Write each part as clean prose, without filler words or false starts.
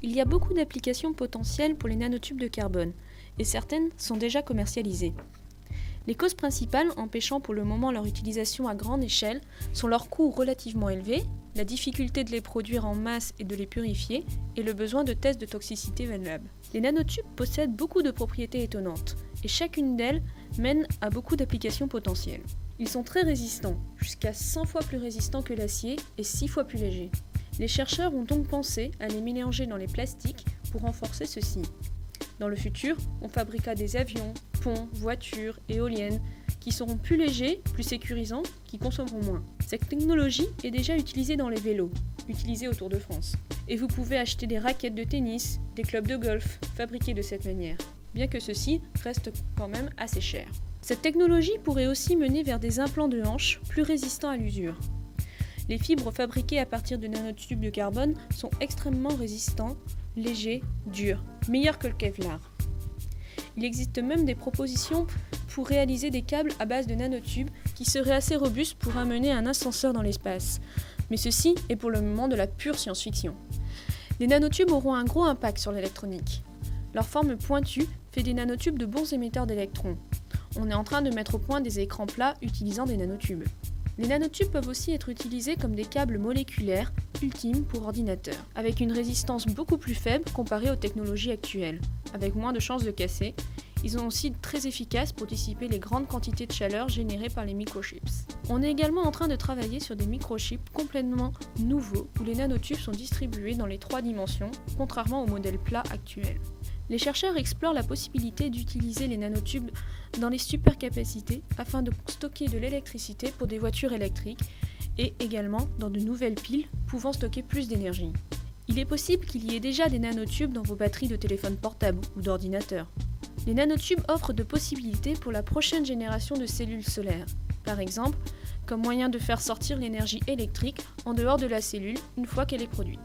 Il y a beaucoup d'applications potentielles pour les nanotubes de carbone, et certaines sont déjà commercialisées. Les causes principales empêchant pour le moment leur utilisation à grande échelle sont leur coût relativement élevé, la difficulté de les produire en masse et de les purifier, et le besoin de tests de toxicité valables. Les nanotubes possèdent beaucoup de propriétés étonnantes, et chacune d'elles mène à beaucoup d'applications potentielles. Ils sont très résistants, jusqu'à 100 fois plus résistants que l'acier et 6 fois plus légers. Les chercheurs ont donc pensé à les mélanger dans les plastiques pour renforcer ceux-ci. Dans le futur, on fabriquera des avions, ponts, voitures, éoliennes qui seront plus légers, plus sécurisants, qui consommeront moins. Cette technologie est déjà utilisée dans les vélos, utilisés au Tour de France. Et vous pouvez acheter des raquettes de tennis, des clubs de golf, fabriqués de cette manière, bien que ceux-ci restent quand même assez chers. Cette technologie pourrait aussi mener vers des implants de hanches plus résistants à l'usure. Les fibres fabriquées à partir de nanotubes de carbone sont extrêmement résistants, légers, durs, meilleurs que le Kevlar. Il existe même des propositions pour réaliser des câbles à base de nanotubes qui seraient assez robustes pour amener un ascenseur dans l'espace. Mais ceci est pour le moment de la pure science-fiction. Les nanotubes auront un gros impact sur l'électronique. Leur forme pointue fait des nanotubes de bons émetteurs d'électrons. On est en train de mettre au point des écrans plats utilisant des nanotubes. Les nanotubes peuvent aussi être utilisés comme des câbles moléculaires ultimes pour ordinateurs, avec une résistance beaucoup plus faible comparée aux technologies actuelles. Avec moins de chances de casser, ils sont aussi très efficaces pour dissiper les grandes quantités de chaleur générées par les microchips. On est également en train de travailler sur des microchips complètement nouveaux où les nanotubes sont distribués dans les 3 dimensions, contrairement au modèle plat actuel. Les chercheurs explorent la possibilité d'utiliser les nanotubes dans les supercapacités afin de stocker de l'électricité pour des voitures électriques et également dans de nouvelles piles pouvant stocker plus d'énergie. Il est possible qu'il y ait déjà des nanotubes dans vos batteries de téléphone portable ou d'ordinateur. Les nanotubes offrent de possibilités pour la prochaine génération de cellules solaires, par exemple comme moyen de faire sortir l'énergie électrique en dehors de la cellule une fois qu'elle est produite.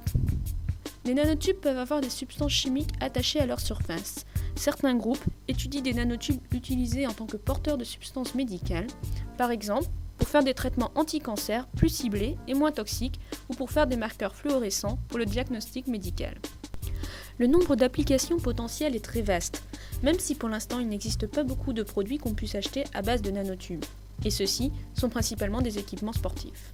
Les nanotubes peuvent avoir des substances chimiques attachées à leur surface. Certains groupes étudient des nanotubes utilisés en tant que porteurs de substances médicales, par exemple pour faire des traitements anti-cancer plus ciblés et moins toxiques ou pour faire des marqueurs fluorescents pour le diagnostic médical. Le nombre d'applications potentielles est très vaste, même si pour l'instant il n'existe pas beaucoup de produits qu'on puisse acheter à base de nanotubes. Et ceux-ci sont principalement des équipements sportifs.